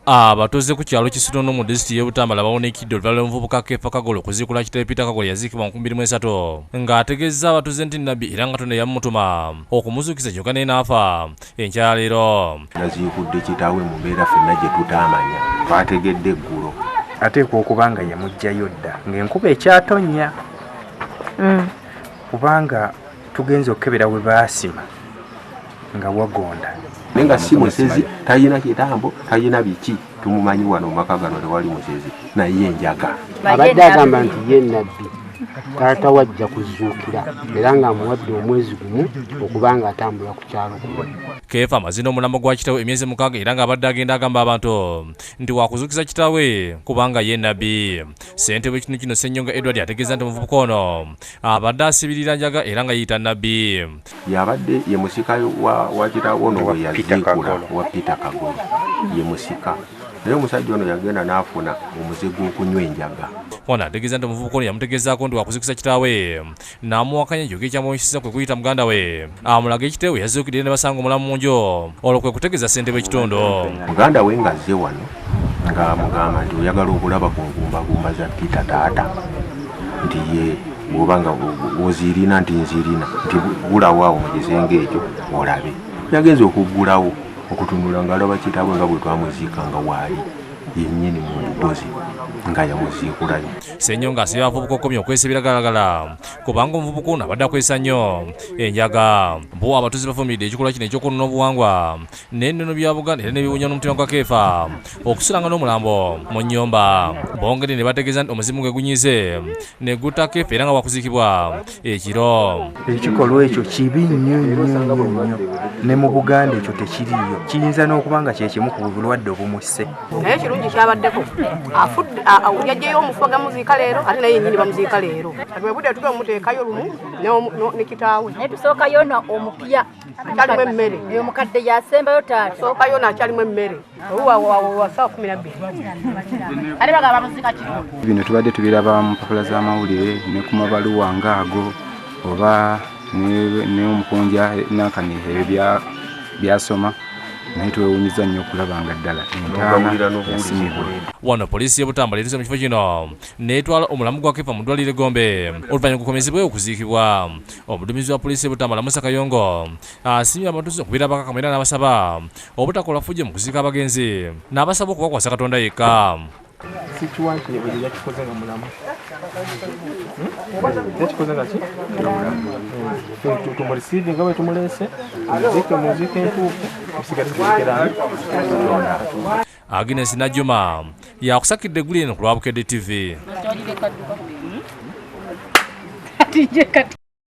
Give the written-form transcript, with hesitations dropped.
Abatuuze ku kyalo Kisutono mu disitulikiti y'e Butambala babonekedde oluvannyuma lw'omuvubuka Kefa Kagolo okuziikula kitaawe Peter Kagolo yaziikibwa mu 2023 ng'ategeezza abatuuze nti Nabbi era nga Katonda yamutuma okumuzuukiza kyokka naye n'afa enkyala leero. Aziikudde kitaawe mu mbeera ffenna gye tutaamanya twategedde eggulo ateekwa okuba nga yamuggyayo dda ng'enkuba ekyatonnya kubanga tugenze okukebera we baasima nga wagonda nenga si musezi tayina kitambo tayina biki tumumanyi wano mukaaga no tewali musezi naye enjaga abadde agamba nti ye Nabbi taata wajja kuzuukira era nga amuwadde omwezi gumu okubanga atambula ku kyalo kuno. Kefa amazina omulambo gwa kitaawe emyezi mukaaga era nga abadde agenda agamba abantu nti wakuzuukiza kitaawe kubanga ye Nabbi. Ssentebe w'ekitundu kino Ssennyonga Edward ategeeza nti omuvubuka ono abadde asibirira njaga era nga yiyita Nabbi. Yabadde ye musika wa kitaawe ono we yaziikula wa Peter Kagolo ye musika naye omusajja ono yagenda n'afuna omuzigo okunywa enjaga. Ono ategeeza nti omuvubuka ono yamutegeezaako nti wakuzuukiza kitaawe n'amuwakanya kyokka ekyamuyisizza kwe kuyita muganda we amulaga ekitaawe yazuukidde ne basanga omulamu mu nju. Olwo kwe kutegeeza ssentebe w'ekitundu. Muganda we ng'azze wano ng'amugamba nti oyagala okulaba ku ngumbagumba za Peter taata nti ye bw'oba nga oziirina nti nziirina nti gulawo awo mu kisenge ekyo olabe. Yagenze okuggulawo okutunula ng'alaba kitaawe nga bwe twamuziika nga waali yennyini mu mbugozi nga yamuziikulayo. Ssennyonga asabye abavubuka okukomya okwesibira galagala kubanga omuvubuka ono abadde akwesa nnyo enjaga. Bo abatuuze bafumiridde ekikolwa kino eky'okunona obuwangwa n'ennono bya Buganda era n'ebiwunya n'omutima gwa Kefa okusulanga n'omulambo mu nnyumba. Bongedde ne bategeeza nti omuzimu gwe gunyize ne gutta Kefa era nga wakuziikibwa ekiro. Ekikolwa ekyo kibi nnyo nnyo ne mu Buganda ekyo tekiriyo kiyinza n'okuba nga kye kimu ku bulwadde obumusse. Naye kirungi kyabaddeko afudde yajjayo omufu gamuziika leero ate naye yennyini bamuziika leero bwe budde tuge omuteekayo lumu ne kitaawe naye tusookayo na omupya akyalimu emmere eyo mukadde yasembayo taata sookayo naakyalimu emmere wa saa 12 ate bagamba bamuziika kiro. Bino tubadde tubiraba mu mpapula z'amawulire ne ku mabaluwa ng'ago oba n'omukonja n'akaniha byasoma naye twewuunyiza nnyo okulaba nga ddala entaana yasimibwa. Wano poliisi y'e Butambala etuuse mu kifo kino n'etwala omulamu gwa Kefa mu ddwaliro Gombe oluvannyuma gukomezebweyo okuziikibwa. Omuduumizi wa poliisi y'e Butambala Musa Kayongo asiimye abatuuze okubira abakakama era n'abasaba obutakola ffujjo mu kuziika abagenzi n'abasaba okubakwasa Katonda yekka. Sikiwankire bwe yakikoze nga mulamu yakikoze nga ki tumureceive nga bwe tumuleese muziike entuufu tusigale tuziikera. Agnes Najuma yakusakidde eggulu eno ku lwa Bukedde TV.